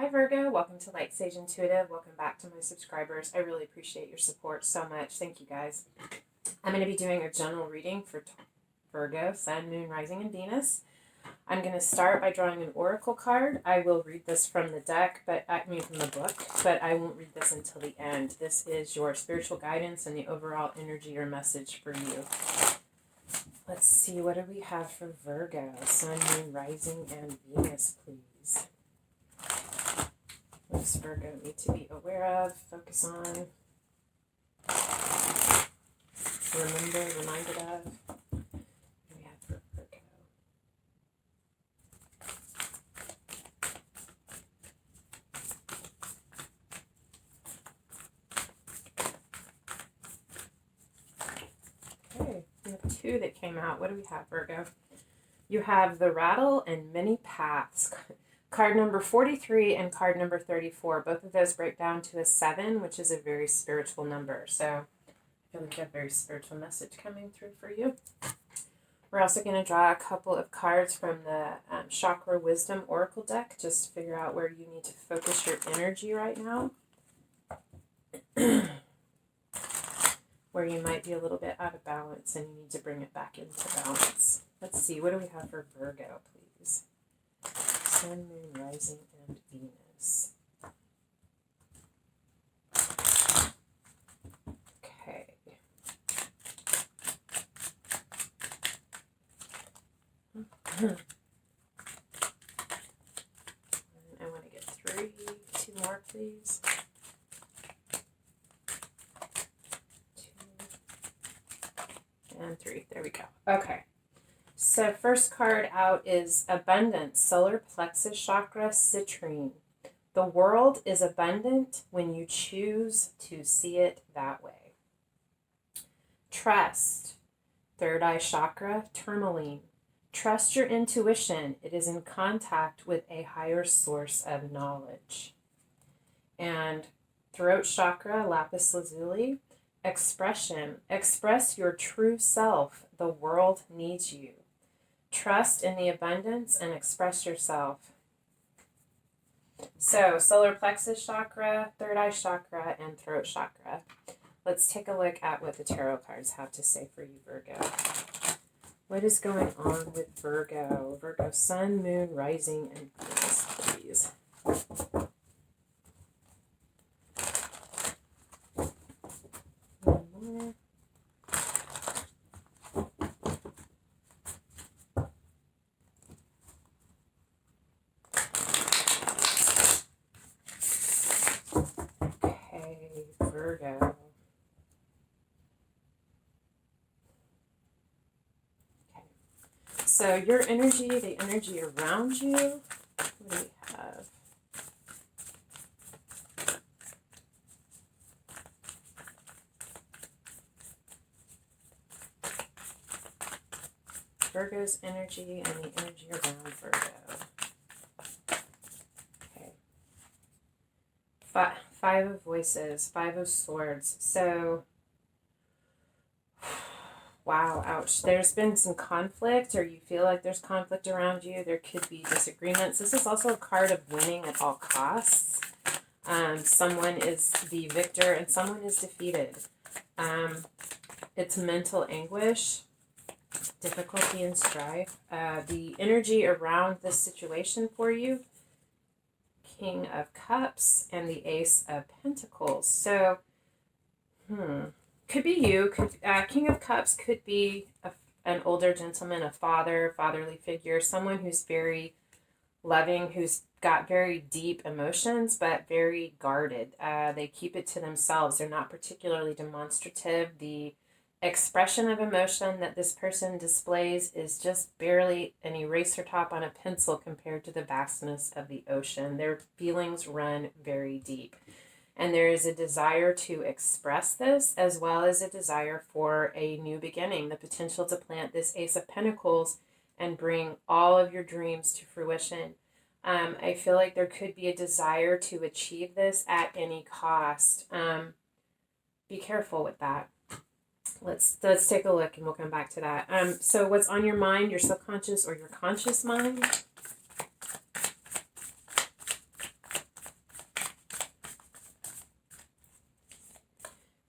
Hi Virgo, welcome to Light Sage Intuitive. Welcome back to my subscribers. I really appreciate your support so much. Thank you guys. I'm going to be doing a general reading for Virgo, Sun, Moon, Rising, and Venus. I'm going to start by drawing an oracle card. I will read this from the deck, from the book, but I won't read this until the end. This is your spiritual guidance and the overall energy or message for you. Let's see, what do we have for Virgo? Sun, Moon, Rising, and Venus, please. What does Virgo need to be aware of, focus on, reminded of? What do we have for Virgo? Okay, we have two that came out. What do we have, Virgo? You have the Rattle and Many Paths. Card number 43 and card number 34. Both of those break down to a 7, which is a very spiritual number. So I feel like you have a very spiritual message coming through for you. We're also going to draw a couple of cards from the Chakra Wisdom Oracle deck, just to figure out where you need to focus your energy right now. Where you might be a little bit out of balance and you need to bring it back into balance. Let's see, what do we have for Virgo, please? Sun, Moon, Rising, and Venus. Okay. I want to get 2 more, please. 2 and 3. There we go. Okay. So first card out is Abundance, Solar Plexus Chakra, Citrine. The world is abundant when you choose to see it that way. Trust, Third Eye Chakra, Tourmaline. Trust your intuition. It is in contact with a higher source of knowledge. And Throat Chakra, Lapis Lazuli, Expression. Express your true self. The world needs you. Trust in the abundance and express yourself. So, solar plexus chakra, third eye chakra, and throat chakra. Let's take a look at what the tarot cards have to say for you, Virgo. What is going on with Virgo? Virgo, Sun, Moon, Rising, and Venus, please. One more. Virgo. Okay. So your energy, the energy around you, what do we have? Virgo's energy and the energy around Virgo. Okay. 5 of Voices, 5 of Swords. So, wow, ouch. There's been some conflict, or you feel like there's conflict around you. There could be disagreements. This is also a card of winning at all costs. Someone is the victor and someone is defeated. It's mental anguish, difficulty, and strife. The energy around this situation for you, King of Cups and the Ace of Pentacles. So, could be you. King of Cups could be an older gentleman, a fatherly figure, someone who's very loving, who's got very deep emotions, but very guarded. They keep it to themselves. They're not particularly demonstrative. The expression of emotion that this person displays is just barely an eraser top on a pencil compared to the vastness of the ocean. Their feelings run very deep. And there is a desire to express this, as well as a desire for a new beginning, the potential to plant this Ace of Pentacles and bring all of your dreams to fruition. I feel like there could be a desire to achieve this at any cost. Be careful with that. Let's take a look and we'll come back to that. So what's on your mind, your subconscious or your conscious mind?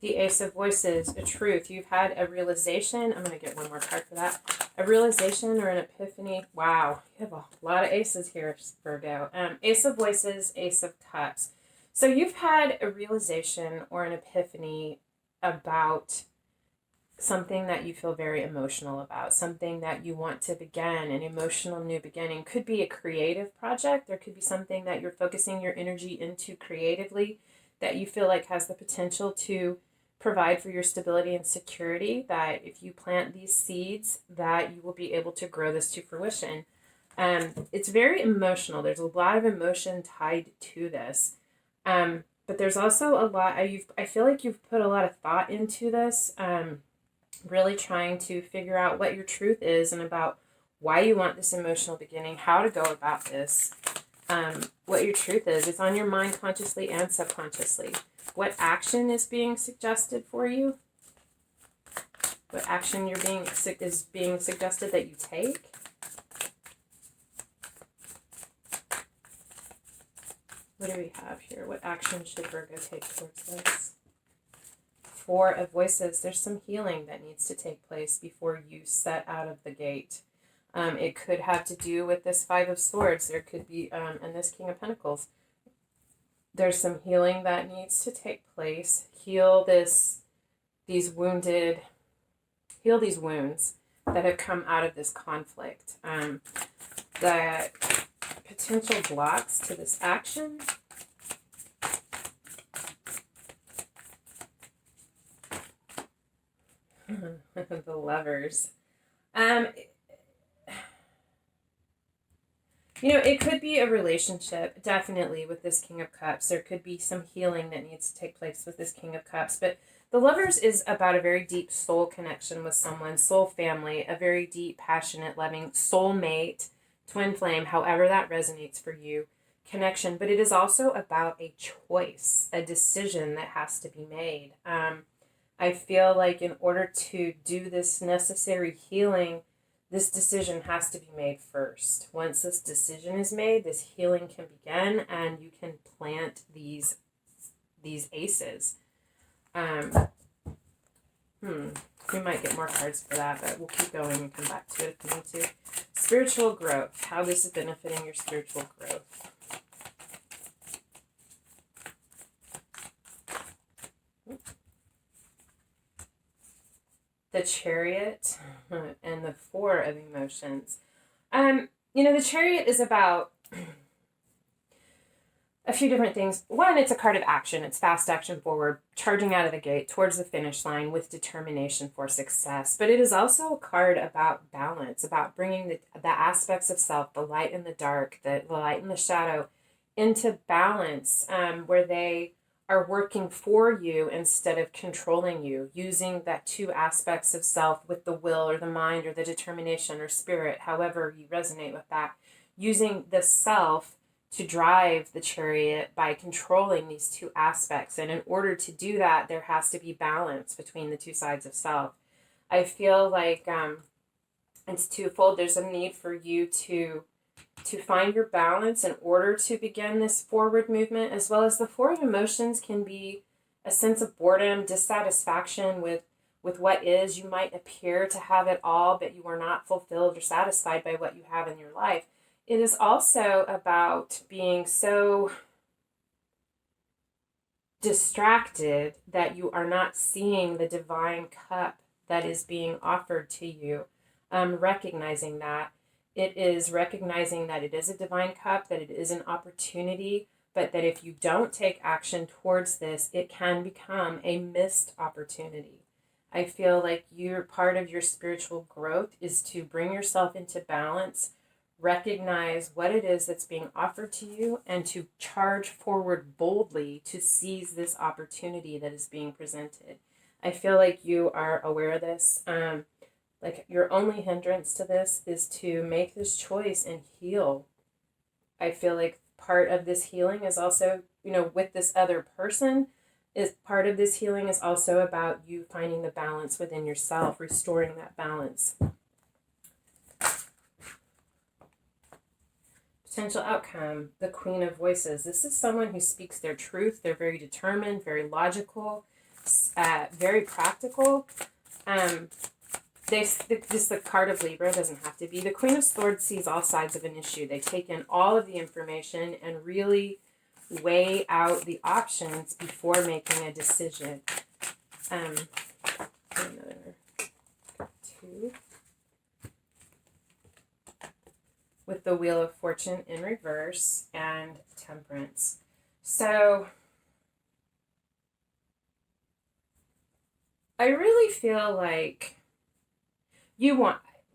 The Ace of Voices, a truth. You've had a realization. I'm going to get one more card for that. A realization or an epiphany. Wow, you have a lot of aces here, Virgo. Ace of Voices, Ace of Cups. So you've had a realization or an epiphany about something that you feel very emotional about, something that you want to begin, an emotional new beginning. Could be a creative project. There could be something that you're focusing your energy into creatively that you feel like has the potential to provide for your stability and security, that if you plant these seeds, that you will be able to grow this to fruition. It's very emotional. There's a lot of emotion tied to this. But there's also a lot, I feel like you've put a lot of thought into this, really trying to figure out what your truth is and about why you want this emotional beginning, how to go about this, what your truth is. It's on your mind consciously and subconsciously. What action is being suggested for you? What action is being suggested that you take? What do we have here? What action should Virgo take towards this? Four of Voices. There's some healing that needs to take place before you set out of the gate. It could have to do with this Five of Swords. There could be, and this King of Pentacles. There's some healing that needs to take place. Heal these wounds that have come out of this conflict. The potential blocks to this action. The Lovers. It could be a relationship, definitely, with this King of Cups. There could be some healing that needs to take place with this King of Cups. But the Lovers is about a very deep soul connection with someone, soul family, a very deep, passionate, loving soulmate, twin flame, however that resonates for you, connection. But it is also about a choice, a decision that has to be made. I feel like in order to do this necessary healing, this decision has to be made first. Once this decision is made, this healing can begin and you can plant these aces. We might get more cards for that, but we'll keep going and come back to it if we need to. Spiritual growth. How this is benefiting your spiritual growth. The Chariot and the Four of Emotions. The Chariot is about a few different things. One, it's a card of action. It's fast action forward, charging out of the gate towards the finish line with determination for success. But it is also a card about balance, about bringing the aspects of self, the light and the dark, the light and the shadow, into balance, where they are working for you instead of controlling you, using that two aspects of self with the will or the mind or the determination or spirit, however you resonate with that, using the self to drive the chariot by controlling these two aspects. And in order to do that, there has to be balance between the two sides of self. I feel like it's twofold. There's a need for you to find your balance in order to begin this forward movement, as well as the Four of Emotions can be a sense of boredom, dissatisfaction with what is. You might appear to have it all, but you are not fulfilled or satisfied by what you have in your life. It is also about being so distracted that you are not seeing the divine cup that is being offered to you. Recognizing that. It is recognizing that it is a divine cup, that it is an opportunity, but that if you don't take action towards this, it can become a missed opportunity. I feel like part of your spiritual growth is to bring yourself into balance, recognize what it is that's being offered to you, and to charge forward boldly to seize this opportunity that is being presented. I feel like you are aware of this. Like your only hindrance to this is to make this choice and heal. I feel like part of this healing is also, with this other person, is part of this healing is also about you finding the balance within yourself, restoring that balance. Potential outcome, the Queen of Voices. This is someone who speaks their truth. They're very determined, very logical. very practical. The card of Libra doesn't have to be. The Queen of Swords sees all sides of an issue. They take in all of the information and really weigh out the options before making a decision. Another two. With the Wheel of Fortune in reverse and Temperance. So I really feel like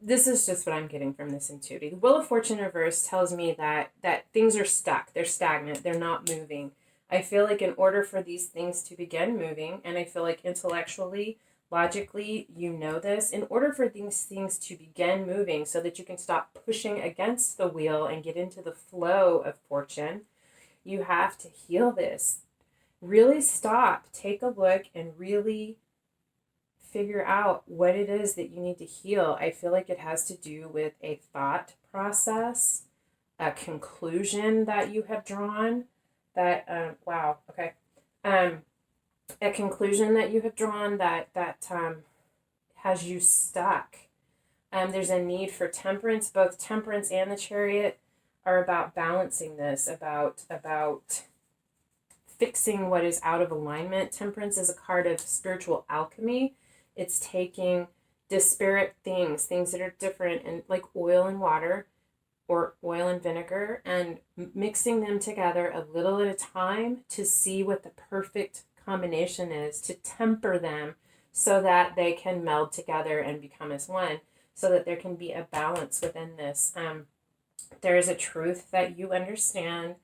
this is just what I'm getting from this intuitive. The Wheel of Fortune reverse tells me that things are stuck, they're stagnant, they're not moving. I feel like in order for these things to begin moving, and I feel like intellectually, logically, you know this, in order for these things to begin moving so that you can stop pushing against the wheel and get into the flow of fortune, you have to heal this. Really stop, take a look, and really figure out what it is that you need to heal. I feel like it has to do with a thought process, a conclusion that you have drawn that, a conclusion that you have drawn that has you stuck. There's a need for temperance. Both Temperance and the Chariot are about balancing this, about fixing what is out of alignment. Temperance is a card of spiritual alchemy. It's taking disparate things that are different, and like oil and water or oil and vinegar, and mixing them together a little at a time to see what the perfect combination is, to temper them so that they can meld together and become as one, so that there can be a balance within this. There is a truth that you understand,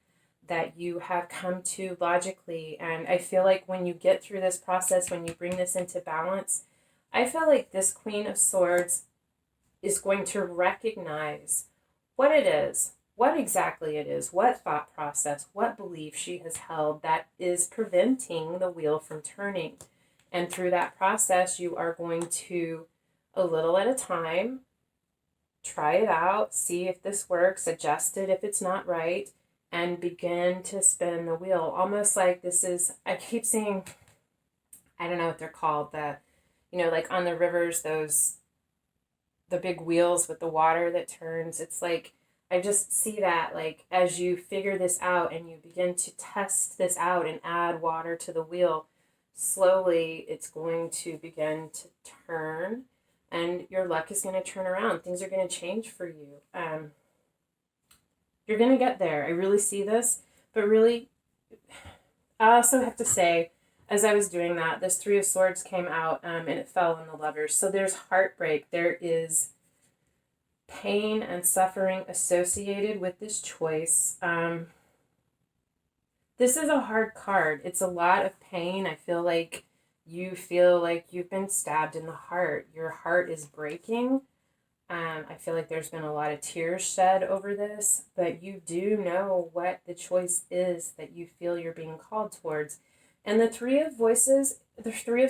that you have come to logically, and I feel like when you get through this process, when you bring this into balance, I feel like this Queen of Swords is going to recognize what it is, what exactly it is, what thought process, what belief she has held that is preventing the wheel from turning. And through that process, you are going to, a little at a time, try it out, see if this works, adjust it if it's not right, and begin to spin the wheel. Almost like this is, I keep seeing, I don't know what they're called, like on the rivers, the big wheels with the water that turns. It's like, I just see that, like, as you figure this out and you begin to test this out and add water to the wheel, slowly it's going to begin to turn, and your luck is going to turn around. Things are going to change for you. You're going to get there. I really see this, but really, I also have to say, as I was doing that, this Three of Swords came out, and it fell on the Lovers. So there's heartbreak. There is pain and suffering associated with this choice. This is a hard card. It's a lot of pain. I feel like you feel like you've been stabbed in the heart. Your heart is breaking. I feel like there's been a lot of tears shed over this, but you do know what the choice is that you feel you're being called towards. And the Three of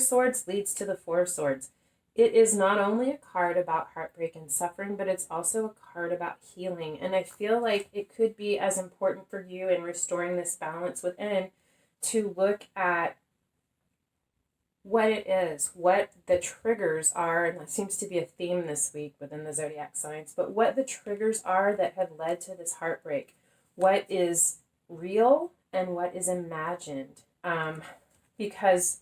Swords leads to the Four of Swords. It is not only a card about heartbreak and suffering, but it's also a card about healing. And I feel like it could be as important for you in restoring this balance within to look at what it is, what the triggers are, and that seems to be a theme this week within the zodiac signs, but what the triggers are that have led to this heartbreak. What is real and what is imagined. Because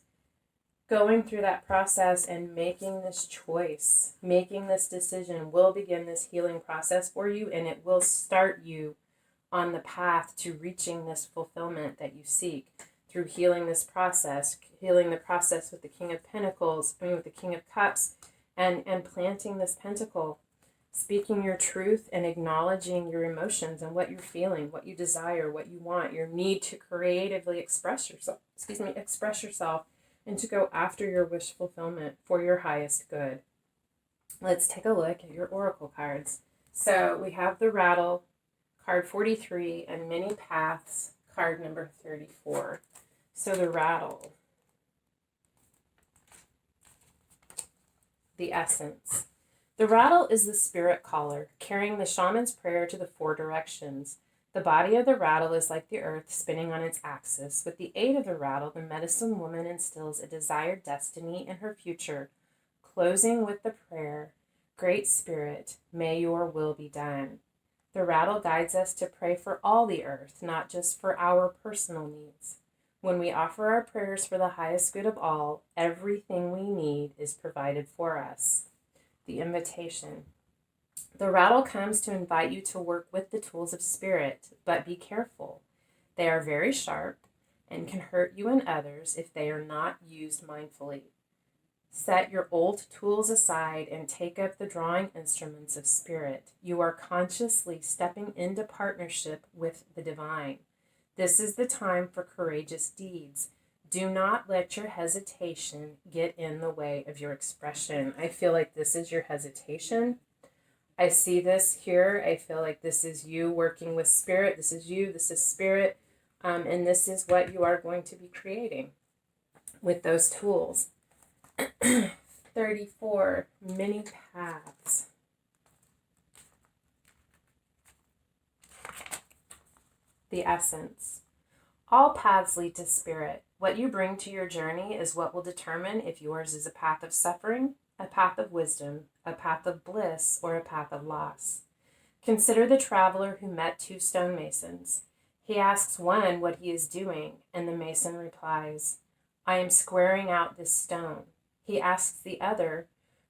going through that process and making this choice, making this decision will begin this healing process for you, and it will start you on the path to reaching this fulfillment that you seek through healing this process, healing the process with the King of Pentacles, with the King of Cups, and planting this pentacle, speaking your truth and acknowledging your emotions and what you're feeling, what you desire, what you want, your need to creatively express yourself, and to go after your wish fulfillment for your highest good. Let's take a look at your oracle cards. So we have the Rattle, card 43, and Many Paths, card number 34. So the Rattle, the Essence. The rattle is the spirit caller, carrying the shaman's prayer to the four directions. The body of the rattle is like the earth spinning on its axis. With the aid of the rattle, the medicine woman instills a desired destiny in her future, closing with the prayer, Great Spirit, may your will be done. The rattle guides us to pray for all the earth, not just for our personal needs. When we offer our prayers for the highest good of all, everything we need is provided for us. The invitation. The rattle comes to invite you to work with the tools of spirit, but be careful. They are very sharp and can hurt you and others if they are not used mindfully. Set your old tools aside and take up the drawing instruments of spirit. You are consciously stepping into partnership with the divine. This is the time for courageous deeds. Do not let your hesitation get in the way of your expression. I feel like this is your hesitation. I see this here. I feel like this is you working with spirit. This is you. This is spirit. And this is what you are going to be creating with those tools. 34, many paths. The essence. All paths lead to spirit. What you bring to your journey is what will determine if yours is a path of suffering, a path of wisdom, a path of bliss, or a path of loss. Consider the traveler who met two stonemasons. He asks one what he is doing, and the mason replies, I am squaring out this stone. He asks the other,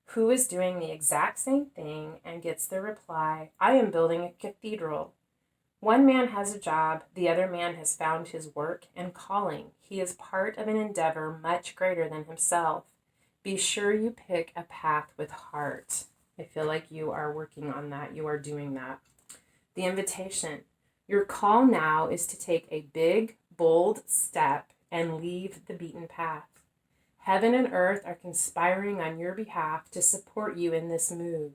who is doing the exact same thing, and gets the reply, I am building a cathedral. One man has a job, the other man has found his work and calling. He is part of an endeavor much greater than himself. Be sure you pick a path with heart. I feel like you are working on that. You are doing that. The invitation. Your call now is to take a big, bold step and leave the beaten path. Heaven and earth are conspiring on your behalf to support you in this move.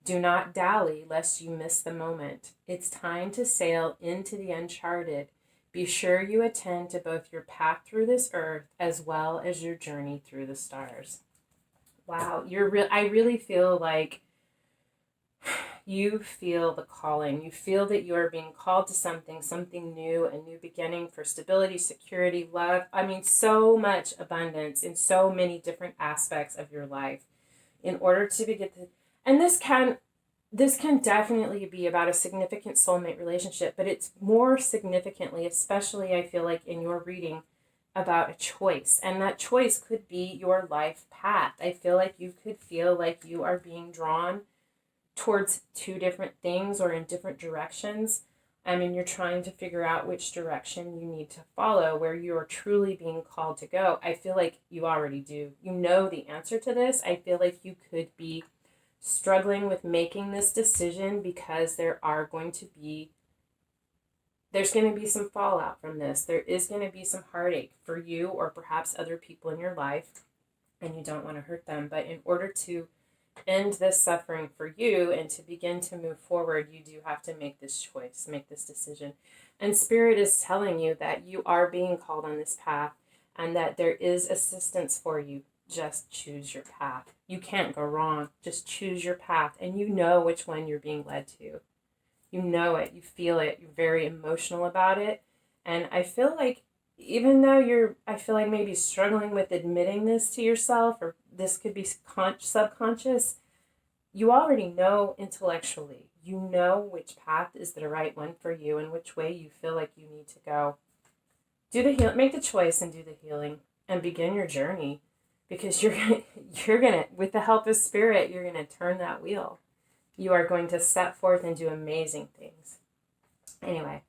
Do not dally lest you miss the moment. It's time to sail into the uncharted. Be sure you attend to both your path through this earth as well as your journey through the stars. Wow, I really feel like you feel the calling. You feel that you are being called to something new, a new beginning for stability, security, love. I mean, so much abundance in so many different aspects of your life in order to begin to, and this can definitely be about a significant soulmate relationship, but it's more significantly, especially I feel like in your reading, about a choice. And that choice could be your life path. I feel like you could feel like you are being drawn towards two different things or in different directions. I mean, you're trying to figure out which direction you need to follow, where you are truly being called to go. I feel like you already do. You know the answer to this. I feel like you could be struggling with making this decision because there's going to be some fallout from this. There is going to be some heartache for you or perhaps other people in your life, and you don't want to hurt them. But in order to end this suffering for you and to begin to move forward, you do have to make this choice, make this decision. And Spirit is telling you that you are being called on this path and that there is assistance for you. Just choose your path. You can't go wrong. Just choose your path, and you know which one you're being led to. You know it. You feel it. You're very emotional about it. And I feel like even though I feel like maybe struggling with admitting this to yourself, or this could be subconscious, you already know intellectually. You know which path is the right one for you and which way you feel like you need to go. Do the healing. Make the choice and do the healing and begin your journey, because you're gonna, with the help of Spirit, you're gonna turn that wheel. You are going to set forth and do amazing things. Anyway,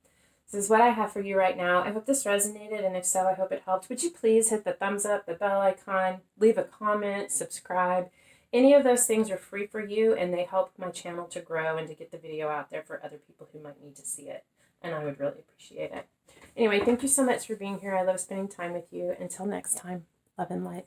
this is what I have for you right now. I hope this resonated, and if so, I hope it helped. Would you please hit the thumbs up, the bell icon, leave a comment, subscribe. Any of those things are free for you, and they help my channel to grow and to get the video out there for other people who might need to see it, and I would really appreciate it. Anyway, thank you so much for being here. I love spending time with you. Until next time, love and light.